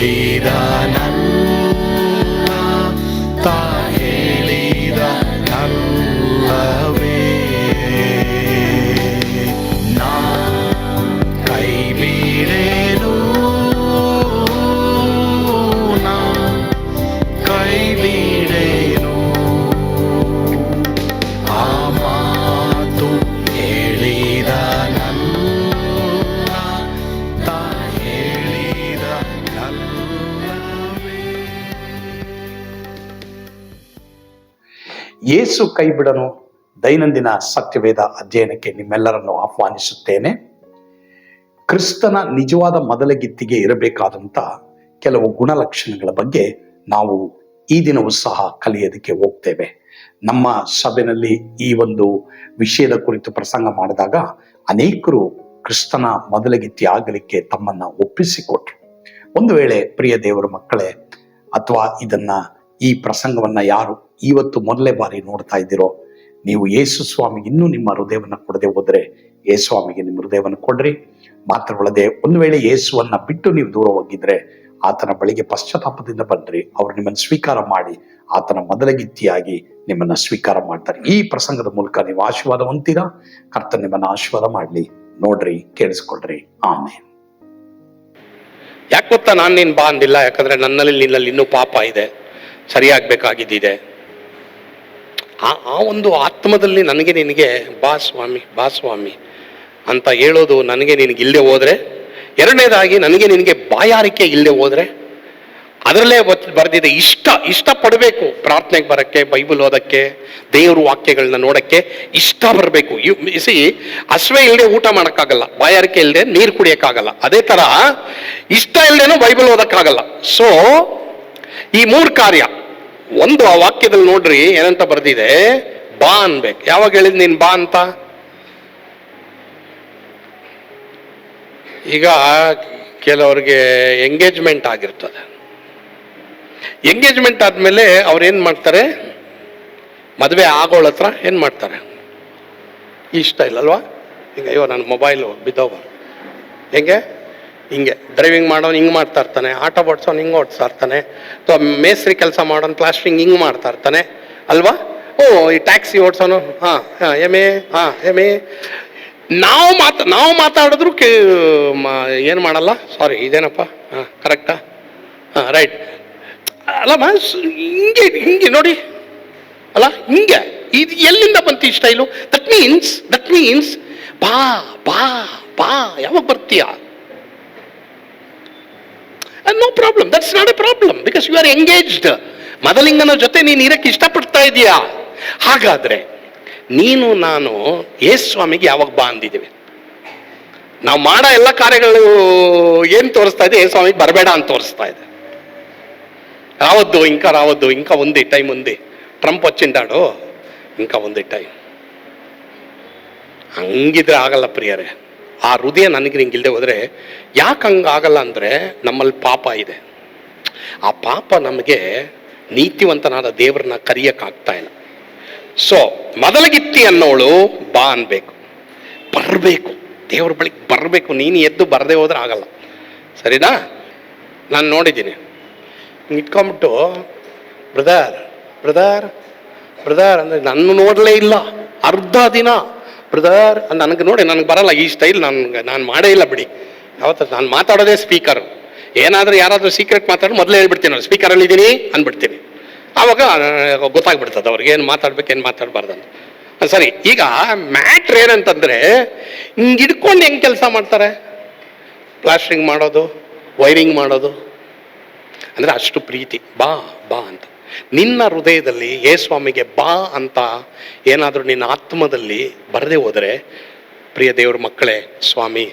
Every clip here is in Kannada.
ಹೇಳಿದನಲ್ಲ, ತಾ ಹೇಳಿದನಲ್ಲವೇ, ನಾ ಕೈ ಬಿಡೇನು, ನಾ ಕೈ ಬಿಡೇನು. ಆ ಮಾತು ಹೇಳಿದನಲ್ಲ, ತಾ ಹೇಳಿದನಲ್ಲವೇ. ಯೇಸು ಕೈ ಬಿಡನು ದೈನಂದಿನ ಸತ್ಯವೇದ ಅಧ್ಯಯನಕ್ಕೆ ನಿಮ್ಮೆಲ್ಲರನ್ನು ಆಹ್ವಾನಿಸುತ್ತೇನೆ. ಕ್ರಿಸ್ತನ ನಿಜವಾದ ಮೊದಲಗಿತ್ತಿಗೆ ಇರಬೇಕಾದಂಥ ಕೆಲವು ಗುಣಲಕ್ಷಣಗಳ ಬಗ್ಗೆ ನಾವು ಈ ದಿನವೂ ಸಹ ಕಲಿಯೋದಕ್ಕೆ ಹೋಗ್ತೇವೆ. ನಮ್ಮ ಸಭೆಯಲ್ಲಿ ಈ ಒಂದು ವಿಷಯದ ಕುರಿತು ಪ್ರಸಂಗ ಮಾಡಿದಾಗ ಅನೇಕರು ಕ್ರಿಸ್ತನ ಮೊದಲಗಿತ್ತಿ ಆಗಲಿಕ್ಕೆ ತಮ್ಮನ್ನ ಒಪ್ಪಿಸಿಕೊಟ್ರು. ಒಂದು ವೇಳೆ ಪ್ರಿಯ ದೇವರ ಮಕ್ಕಳೇ, ಅಥವಾ ಈ ಪ್ರಸಂಗವನ್ನ ಯಾರು ಇವತ್ತು ಮೊದಲೇ ಬಾರಿ ನೋಡ್ತಾ ಇದ್ದೀರೋ, ನೀವು ಯೇಸು ಸ್ವಾಮಿಗೆ ಇನ್ನೂ ನಿಮ್ಮ ಹೃದಯವನ್ನು ಕೊಡದೆ ಹೋದರೆ ಯೇಸು ಸ್ವಾಮಿಗೆ ನಿಮ್ಮ ಹೃದಯವನ್ನು ಕೊಡ್ರಿ. ಮಾತ್ರವಲ್ಲದೆ ಒಂದು ವೇಳೆ ಯೇಸುವನ್ನ ಬಿಟ್ಟು ನೀವು ದೂರ ಹೋಗಿದ್ರೆ ಆತನ ಬಳಿಗೆ ಪಶ್ಚಾತ್ತಾಪದಿಂದ ಬನ್ರಿ. ಅವರು ನಿಮ್ಮನ್ನು ಸ್ವೀಕಾರ ಮಾಡಿ ಆತನ ಮೊದಲಗಿತ್ತಿಯಾಗಿ ನಿಮ್ಮನ್ನ ಸ್ವೀಕಾರ ಮಾಡ್ತಾರೆ. ಈ ಪ್ರಸಂಗದ ಮೂಲಕ ನೀವು ಆಶೀರ್ವಾದ ಹೊಂದ್ತೀರಾ. ಕರ್ತನ ನಿಮ್ಮನ್ನ ಆಶೀರ್ವಾದ ಮಾಡ್ಲಿ. ನೋಡ್ರಿ, ಕೇಳಿಸ್ಕೊಳ್ರಿ. ಆಮೇಲೆ ಯಾಕೆ ಗೊತ್ತಾ ನಾನು ನೀನು ಬಾ ಅಂದಿಲ್ಲ? ಯಾಕಂದ್ರೆ ನಿನ್ನಲ್ಲಿ ಇನ್ನೂ ಪಾಪ ಇದೆ, ಸರಿಯಾಗಬೇಕಾಗಿದ್ದಿದೆ. ಆ ಒಂದು ಆತ್ಮದಲ್ಲಿ ನನಗೆ ನಿನಗೆ ಬಾ ಸ್ವಾಮಿ ಅಂತ ಹೇಳೋದು ನನಗೆ ನಿನಗೆ ಇಲ್ಲದೆ ಹೋದ್ರೆ, ಎರಡನೇದಾಗಿ ನನಗೆ ನಿನಗೆ ಬಾಯಾರಿಕೆ ಇಲ್ಲದೆ ಹೋದ್ರೆ, ಅದರಲ್ಲೇ ಬರೆದಿದೆ ಇಷ್ಟಪಡಬೇಕು. ಪ್ರಾರ್ಥನೆಗೆ ಬರೋಕ್ಕೆ, ಬೈಬಲ್ ಓದಕ್ಕೆ, ದೇವ್ರ ವಾಕ್ಯಗಳನ್ನ ನೋಡಕ್ಕೆ ಇಷ್ಟ ಬರಬೇಕು. ಹಸಿವೆ ಇಲ್ಲದೆ ಊಟ ಮಾಡೋಕ್ಕಾಗಲ್ಲ, ಬಾಯಾರಿಕೆ ಇಲ್ಲದೆ ನೀರು ಕುಡಿಯೋಕ್ಕಾಗಲ್ಲ. ಅದೇ ಥರ ಇಷ್ಟ ಇಲ್ಲದೇನೂ ಬೈಬಲ್ ಓದಕ್ಕಾಗಲ್ಲ. ಸೊ ಈ ಮೂರು ಕಾರ್ಯ, ಒಂದು ಆ ವಾಕ್ಯದಲ್ಲಿ ನೋಡ್ರಿ ಏನಂತ ಬರ್ದಿದೆ, ಬಾ ಅನ್ಬೇಕು. ಯಾವಾಗ ಹೇಳಿದ್ ನೀನ್ ಬಾ ಅಂತ? ಈಗ ಕೆಲವ್ರಿಗೆ ಎಂಗೇಜ್ಮೆಂಟ್ ಆಗಿರ್ತದೆ. ಎಂಗೇಜ್ಮೆಂಟ್ ಆದ್ಮೇಲೆ ಅವ್ರು ಏನ್ ಮಾಡ್ತಾರೆ, ಮದುವೆ ಆಗೋಳ ಹತ್ರ ಏನ್ ಮಾಡ್ತಾರೆ, ಇಷ್ಟ ಇಲ್ಲಲ್ವಾ? ಈಗ ಅಯ್ಯೋ ನನ್ನ ಮೊಬೈಲು ಬಿದ್ದೋಗ, ಹಿಂಗೆ ಡ್ರೈವಿಂಗ್ ಮಾಡೋನು ಹಿಂಗೆ ಮಾಡ್ತಾ ಇರ್ತಾನೆ, ಆಟೋ ಓಡಿಸೋನು ಹಿಂಗೆ ಓಡಿಸ್ತಾ ಇರ್ತಾನೆ, ಅಥವಾ ಮೇಸ್ತ್ರಿ ಕೆಲಸ ಮಾಡೋನು ಪ್ಲಾಸ್ಟ್ರಿಂಗ್ ಹಿಂಗೆ ಮಾಡ್ತಾ ಇರ್ತಾನೆ ಅಲ್ವಾ? ಈ ಟ್ಯಾಕ್ಸಿ ಓಡಿಸೋನು ಎಮೆ ನಾವು ಮಾತಾಡಿದ್ರು ಏನು ಮಾಡಲ್ಲ. ಸಾರಿ, ಇದೇನಪ್ಪ, ಕರೆಕ್ಟಾ? ರೈಟ್ ಅಲ್ಲಮ್ಮ, ಹಿಂಗೆ ನೋಡಿ ಅಲ್ಲ, ಹಿಂಗೆ ಇದು ಎಲ್ಲಿಂದ ಬಂತು ಈ ಸ್ಟೈಲು? ದಟ್ ಮೀನ್ಸ್ ಬಾ ಬಾ ಬಾ ಯಾವಾಗ ಬರ್ತೀಯಾ? No problem, that's not a problem, because you are engaged. ಮದಲಿಂಗನ ಜೊತೆ ನೀನು ಇರಕ್ಕೆ ಇಷ್ಟಪಡ್ತಾ ಇದೀಯಾ. ಹಾಗಾದ್ರೆ ನೀನು ನಾನು ಯೇಸು ಸ್ವಾಮಿಗೆ ಯಾವಾಗ ಬಾ ಅಂದಿದ್ದೀವಿ? ನಾವು ಮಾಡೋ ಎಲ್ಲ ಕಾರ್ಯಗಳು ಏನ್ ತೋರಿಸ್ತಾ ಇದೆ? ಯೇಸು ಸ್ವಾಮಿಗೆ ಬರಬೇಡ ಅಂತ ತೋರಿಸ್ತಾ ಇದೆ. రావద్దు ఇంకా ఉంది, టైం ఉంది. ట్రంప్ వచ్చింటాడు, ఇంకా ఉంది ಟೈಮ್. ಹಂಗಿದ್ರೆ ಆಗಲ್ಲ ಪ್ರಿಯರೇ. ಆ ಹೃದಯ ನನಗೆ ಹಿಂಗಿಲ್ದೆ ಹೋದ್ರೆ, ಯಾಕೆ ಹಂಗಾಗಲ್ಲ ಅಂದರೆ ನಮ್ಮಲ್ಲಿ ಪಾಪ ಇದೆ. ಆ ಪಾಪ ನಮಗೆ ನೀತಿವಂತನಾದ ದೇವರನ್ನ ಕರೆಯಕ್ಕಾಗ್ತಾ ಇಲ್ಲ. ಸೊ ಮೊದಲಗಿತ್ತಿ ಅನ್ನೋಳು ಬಾ ಅನ್ಬೇಕು, ಬರಬೇಕು, ದೇವ್ರ ಬಳಿಗೆ ಬರಬೇಕು. ನೀನು ಎದ್ದು ಬರದೇ ಹೋದ್ರೆ ಆಗಲ್ಲ, ಸರಿನಾ? ನಾನು ನೋಡಿದ್ದೀನಿ, ಇಟ್ಕೊಂಬಿಟ್ಟು ಬ್ರದರ್ ಅಂದರೆ ನನ್ನ ನೋಡಲೇ ಇಲ್ಲ ಅರ್ಧ ದಿನ. ಬ್ರದರ್ ನನಗೆ ನೋಡಿ, ನನಗೆ ಬರಲ್ಲ ಈ ಸ್ಟೈಲ್, ನಾನು ಮಾಡೇ ಇಲ್ಲ ಬಿಡಿ. ಯಾವತ್ತ ನಾನು ಮಾತಾಡೋದೇ ಸ್ಪೀಕರ್. ಏನಾದರೂ ಯಾರಾದರೂ ಸೀಕ್ರೆಟ್ ಮಾತಾಡೋ ಮೊದಲೇ ಹೇಳ್ಬಿಡ್ತೀನಿ, ಸ್ಪೀಕರಲ್ಲಿ ಇದ್ದೀನಿ ಅಂದ್ಬಿಡ್ತೀನಿ. ಆವಾಗ ಗೊತ್ತಾಗ್ಬಿಡ್ತದೆ ಅವ್ರಿಗೆ ಏನು ಮಾತಾಡ್ಬೇಕು, ಏನು ಮಾತಾಡಬಾರ್ದು ಅಂತ. ಸರಿ, ಈಗ ಮ್ಯಾಟ್ರ್ ಏನಂತಂದರೆ, ಹಿಂಗೆ ಹಿಡ್ಕೊಂಡು ಹೆಂಗೆ ಕೆಲಸ ಮಾಡ್ತಾರೆ, ಪ್ಲಾಸ್ಟ್ರಿಂಗ್ ಮಾಡೋದು, ವೈರಿಂಗ್ ಮಾಡೋದು, ಅಂದರೆ ಅಷ್ಟು ಪ್ರೀತಿ. ಬಾ ಅಂತ ನಿನ್ನ ಹೃದಯದಲ್ಲಿ ಯೇಸ್ವಾಮಿಗೆ ಬಾ ಅಂತ ಏನಾದರೂ ನಿನ್ನ ಆತ್ಮದಲ್ಲಿ ಬರದೇ ಹೋದರೆ, ಪ್ರಿಯ ದೇವ್ರ ಮಕ್ಕಳೇ, ಸ್ವಾಮಿ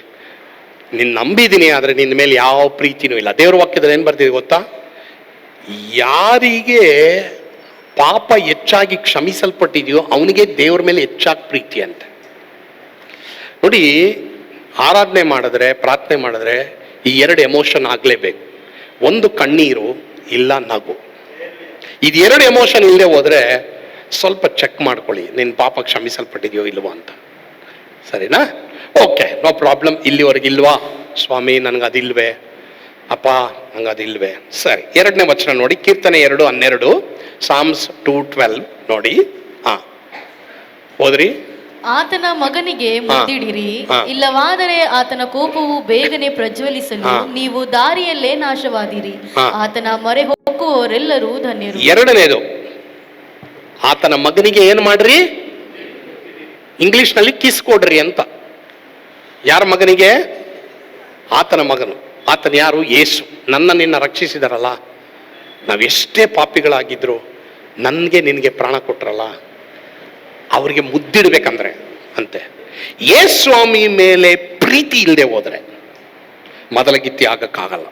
ನಿನ್ನ ನಂಬಿದ್ದೀನಿ, ಆದರೆ ನಿನ್ನ ಮೇಲೆ ಯಾವ ಪ್ರೀತಿನೂ ಇಲ್ಲ. ದೇವ್ರ ವಾಕ್ಯದಲ್ಲಿ ಏನು ಬರ್ತಿದೆ ಗೊತ್ತಾ? ಯಾರಿಗೆ ಪಾಪ ಹೆಚ್ಚಾಗಿ ಕ್ಷಮಿಸಲ್ಪಟ್ಟಿದೆಯೋ ಅವನಿಗೆ ದೇವ್ರ ಮೇಲೆ ಹೆಚ್ಚಾಗಿ ಪ್ರೀತಿ ಅಂತೆ. ನೋಡಿ, ಆರಾಧನೆ ಮಾಡಿದ್ರೆ, ಪ್ರಾರ್ಥನೆ ಮಾಡಿದ್ರೆ ಈ ಎರಡು ಎಮೋಷನ್ ಆಗಲೇಬೇಕು. ಒಂದು ಕಣ್ಣೀರು, ಇಲ್ಲ ನಗು. ಇದು ಎರಡು ಎಮೋಷನ್ ಇಲ್ಲದೆ ಹೋದ್ರೆ ಸ್ವಲ್ಪ ಚೆಕ್ ಮಾಡ್ಕೊಳ್ಳಿ, ನಿನ್ನ ಪಾಪ ಕ್ಷಮಿಸಲ್ಪಟ್ಟಿದೆಯೋ ಇಲ್ವೋ ಅಂತ. ಸರಿನಾ? Okay, no problem. ಇಲ್ಲಿವರೆಗೆ ಇಲ್ವಾ ಸ್ವಾಮಿ, ನನಗೆ ಅದಿಲ್ವೇ, ಅಪ್ಪ ಹಂಗದಿಲ್ವೇ? ಸರಿ, 2ನೇ ವಚನ ನೋಡಿ, ಕೀರ್ತನೆ 2:12, ಸಾಮ್ಸ್ 2:12 ನೋಡಿ. ಹೋದ್ರಿ. ಆತನ ಮಗನಿಗೆ ಮುದ್ದಿಡಿರಿ, ಹಾ. ಇಲ್ಲವಾದರೆ ಆತನ ಕೋಪವು ಬೇಗನೆ ಪ್ರಜ್ವಲಿಸಲು ಹಾ. ನೀವು ದಾರಿಯಲ್ಲೇ ನಾಶವಾದಿರಿ. ಹಾ. ಆತನ ಮೊರೆ ಹೋಗುವವರೆಲ್ಲರೂ ಧನ್ಯರು. 2ನೇದು, ಆತನ ಮಗನಿಗೆ ಏನ್ ಮಾಡ್ರಿ? ಇಂಗ್ಲಿಷ್ನಲ್ಲಿ ಕಿಸ್ ಕೊಡ್ರಿ ಅಂತ. ಯಾರ ಮಗನಿಗೆ? ಆತನ ಮಗನು. ಆತನ ಯಾರು? ಯೇಸು. ನಿನ್ನ ರಕ್ಷಿಸಿದಾರಲ್ಲ. ನಾವೆಷ್ಟೇ ಪಾಪಿಗಳಾಗಿದ್ರು ನನಗೆ ನಿನಗೆ ಪ್ರಾಣ ಕೊಟ್ರಲ್ಲ, ಅವರಿಗೆ ಮುದ್ದಿಡ್ಬೇಕಂದ್ರೆ ಅಂತೆ. ಯೇಸು ಸ್ವಾಮಿ ಮೇಲೆ ಪ್ರೀತಿ ಇಲ್ಲದೆ ಹೋದ್ರೆ ಮೊದಲಗಿತ್ತಿ ಆಗಕ್ಕಾಗಲ್ಲ.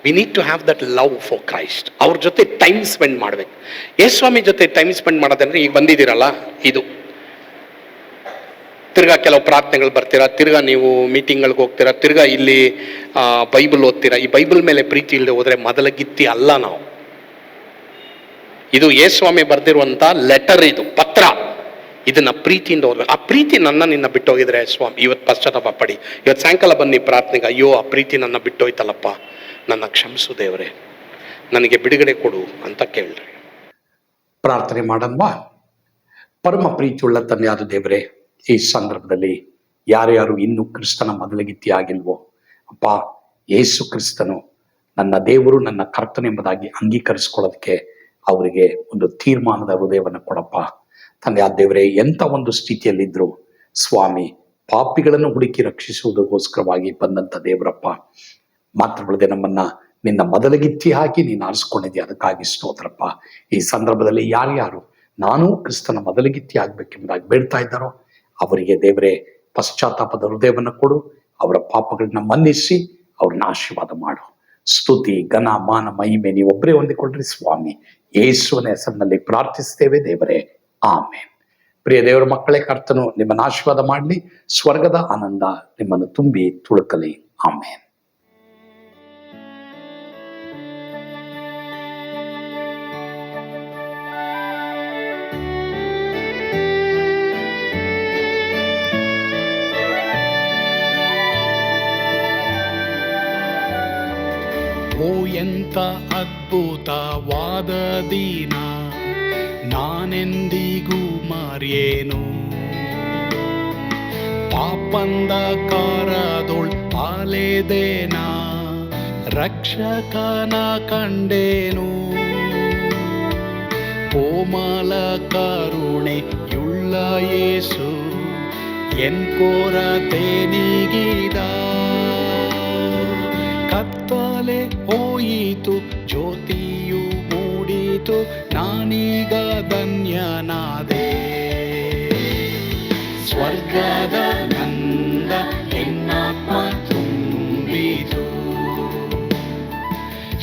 We need to have that love for Christ. ಅವ್ರ ಜೊತೆ ಟೈಮ್ ಸ್ಪೆಂಡ್ ಮಾಡ್ಬೇಕು. ಯೇಸು ಸ್ವಾಮಿ ಜೊತೆ ಟೈಮ್ ಸ್ಪೆಂಡ್ ಮಾಡೋದಂದ್ರೆ, ಈಗ ಬಂದಿದ್ದೀರಲ್ಲ, ಇದು ತಿರ್ಗಾ ಕೆಲವು ಪ್ರಾರ್ಥನೆಗಳು ಬರ್ತೀರಾ, ತಿರ್ಗಾ ನೀವು ಮೀಟಿಂಗ್ಗಳಿಗೆ ಹೋಗ್ತೀರಾ, ತಿರ್ಗಾ ಇಲ್ಲಿ ಬೈಬಲ್ ಓದ್ತೀರಾ. ಈ ಬೈಬಲ್ ಮೇಲೆ ಪ್ರೀತಿ ಇಲ್ಲದೆ ಹೋದ್ರೆ ಮೊದಲಗಿತ್ತಿ ಅಲ್ಲ ನಾವು. ಇದು ಯೇಸು ಸ್ವಾಮಿ ಬರ್ದಿರುವಂತ ಲೆಟರ್, ಇದು ಪತ್ರ. ಇದನ್ನ ಪ್ರೀತಿಯಿಂದ ಓದ್ಬೇಕು. ಆ ಪ್ರೀತಿ ನಿನ್ನ ಬಿಟ್ಟೋಗಿದ್ರೆ ಸ್ವಾಮಿ, ಇವತ್ತು ಪಶ್ಚಾತ್ತಾಪ ಪಡಿ. ಇವತ್ತು ಸಾಯಂಕಾಲ ಬನ್ನಿ ಪ್ರಾರ್ಥನೆಗೆ, ಅಯ್ಯೋ ಆ ಪ್ರೀತಿ ನನ್ನ ಬಿಟ್ಟೋಯ್ತಲ್ಲಪ್ಪ, ನನ್ನ ಕ್ಷಮಿಸು ದೇವರೇ, ನನಗೆ ಬಿಡುಗಡೆ ಕೊಡು ಅಂತ ಕೇಳ್ರಿ. ಪ್ರಾರ್ಥನೆ ಮಾಡನ್ವಾ? ಪರಮ ಪ್ರೀತಿಯುಳ್ಳ ತಂದೆಯಾದ ದೇವರೇ, ಈ ಸಂದರ್ಭದಲ್ಲಿ ಯಾರ್ಯಾರು ಇನ್ನೂ ಕ್ರಿಸ್ತನ ಮೊದಲಗಿತ್ತಿ ಆಗಿಲ್ವೋ ಅಪ್ಪ, ಯೇಸು ಕ್ರಿಸ್ತನು ನನ್ನ ದೇವರು, ನನ್ನ ಕರ್ತನೆಂಬುದಾಗಿ ಅಂಗೀಕರಿಸ್ಕೊಳ್ಳೋದಕ್ಕೆ ಅವರಿಗೆ ಒಂದು ತೀರ್ಮಾನದ ಹೃದಯವನ್ನು ಕೊಡಪ್ಪ. ತಂದೆಯಾದ ದೇವರೇ, ಎಂಥ ಒಂದು ಸ್ಥಿತಿಯಲ್ಲಿದ್ರು ಸ್ವಾಮಿ, ಪಾಪಿಗಳನ್ನು ಹುಡುಕಿ ರಕ್ಷಿಸುವುದಕ್ಕೋಸ್ಕರವಾಗಿ ಬಂದಂಥ ದೇವರಪ್ಪ. ಮಾತ್ರವಲ್ಲದೆ ನಮ್ಮನ್ನ ನಿನ್ನ ಮೊದಲಗಿತ್ತಿ ಹಾಕಿ ನೀನು ಆರಿಸ್ಕೊಂಡಿದ್ದೆ, ಅದಕ್ಕಾಗಿ ಸ್ತೋತ್ರಪ್ಪ. ಈ ಸಂದರ್ಭದಲ್ಲಿ ಯಾರ್ಯಾರು ನಾನೂ ಕ್ರಿಸ್ತನ ಮೊದಲಗಿತ್ತಿ ಆಗ್ಬೇಕೆಂಬುದಾಗಿ ಬೇಡ್ತಾ ಇದ್ದಾರೋ ಅವರಿಗೆ ದೇವರೇ ಪಶ್ಚಾತ್ತಾಪದ ಹೃದಯವನ್ನು ಕೊಡು. ಅವರ ಪಾಪಗಳನ್ನ ಮನ್ನಿಸಿ ಅವ್ರನ್ನ ಆಶೀರ್ವಾದ ಮಾಡು. ಸ್ತುತಿ, ಘನ, ಮಾನ, ಮಹಿಮೆ ನೀವೊಬ್ಬರೇ ಹೊಂದಿಕೊಳ್ಳ್ರಿ ಸ್ವಾಮಿ. ಯೇಸುವಿನ ಹೆಸರಿನಲ್ಲಿ ಪ್ರಾರ್ಥಿಸ್ತೇವೆ ದೇವರೇ, ಆಮೇನ್. ಪ್ರಿಯ ದೇವರ ಮಕ್ಕಳೇ, ಕರ್ತನು ನಿಮ್ಮನ್ನು ಆಶೀರ್ವಾದ ಮಾಡಲಿ. ಸ್ವರ್ಗದ ಆನಂದ ನಿಮ್ಮನ್ನು ತುಂಬಿ ತುಳುಕಲಿ. ಆಮೇನ್. ಓ ಎಂತ ಅದ್ಭುತವಾದ ದಿನ, ನಾನೆಂದಿಗೂ ಮರೆಯೇನು. ಪಾಪಂದ ಕಾರದೊಳ್ ಅಲೆದೇನ, ರಕ್ಷಕನ ಕಂಡೇನು. ಕೋಮಲ ಕರುಣೆಯುಳ್ಳ ಯೇಸು ಎನ್ ಕೊರತೆ ನೀಗಿದ. ಕತ್ತಲೆ ಹೋಯಿತು, ಜ್ಯೋತಿಯು ಮೂಡಿತು, ನಾನೀಗ ಧನ್ಯನಾದೆ. ಸ್ವರ್ಗದ ನಂದ ಎನ್ನಾತ್ಮ ತುಂಬಿತು,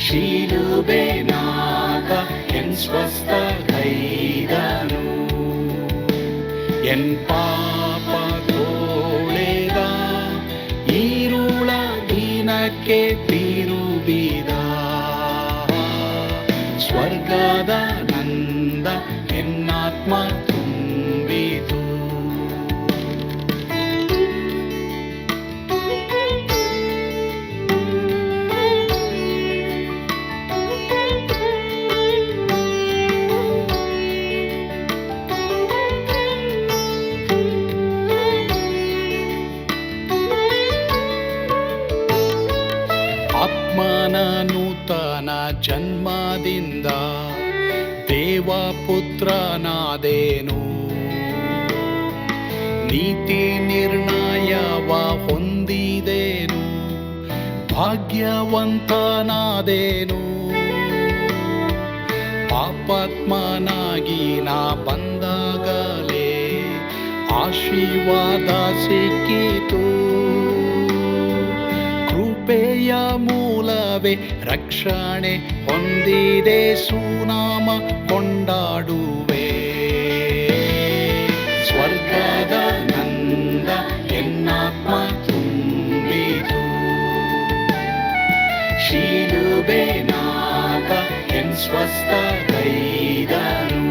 ಶಿಲುಬೆನಾಗ ಎನ್ ಸ್ವಸ್ಥ ಕೈದನು. ಎನ್ ಪಾಪ ತೋಳೆದ, ಈರುಳ ದಿನಕ್ಕೆ ತಿರುಗಿದ. ಸ್ವರ್ಗದ ನಂದ ಎನ್ನಾತ್ಮ ತುಂಬಿತು. ಆತ್ಮನ ನೂತನ ಜನ್ಮದಿಂದ ದೇವಪುತ್ರನಾದೇನು. ನೀತಿ ನಿರ್ಣಯವ ಹೊಂದಿದೇನು, ಭಾಗ್ಯವಂತನಾದೇನು. ಪಾಪಾತ್ಮನಾಗಿ ನಾ ಬಂದಾಗಲೇ ಆಶೀರ್ವಾದ ಸಿಕ್ಕಿತು. ಕೃಪೆಯ ಮೂಲವೇ ರಕ್ಷಣೆ ಹೊಂದಿದೆ, ಸುನಾಮ ಕೊಂಡಾಡುವೆ. ಸ್ವರ್ಗದ ನಂದ ಎನ್ನಾತ್ಮ ತುಂಬಿತು, ಶಿಲುಬೆನಾಗ ಎನ್ ಸ್ವಸ್ಥ ಕೈದನು.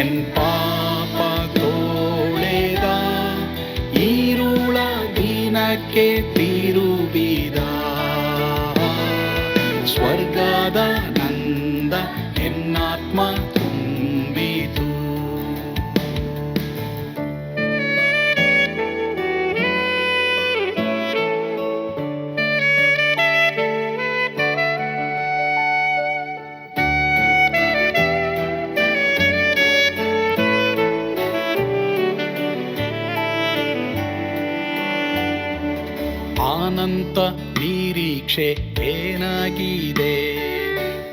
ಎನ್ ಪಾಪ ತೋಳೆದ, ಈರುಳ ದಿನಕ್ಕೆ ತಿರುಗಿದ. ನಿರೀಕ್ಷೆ ಏನಾಗಿದೆ,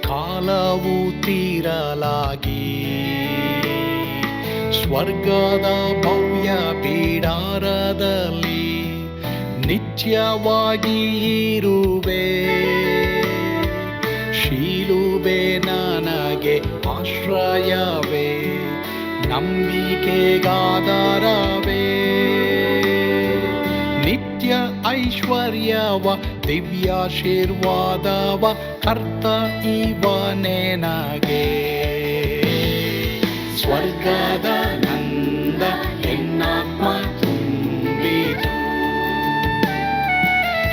ಕಾಲವು ತೀರಲಾಗಿ ಸ್ವರ್ಗದ ಭವ್ಯ ಬಿಡಾರದಲ್ಲಿ ನಿತ್ಯವಾಗಿ ಇರುವೆ. ಶಿಲುಬೆ ನನಗೆ ಆಶ್ರಯವೇ, ನಂಬಿಕೆಗಾಧಾರವೇ. ನಿತ್ಯ ಐಶ್ವರ್ಯವ ದಿವ್ಯಾಶೀರ್ವಾದವ ಕರ್ತ ಇವನೇ ನಗೆ. ಸ್ವರ್ಗದ ನಂದ ಎನ್ನಾತ್ಮ ತುಂಬಿತು,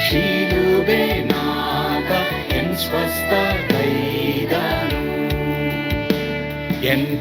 ಶಿಲುಬೆ ನಾಗ ಎನ್ ಸ್ವಸ್ಥ ಗೈದನು. ಎನ್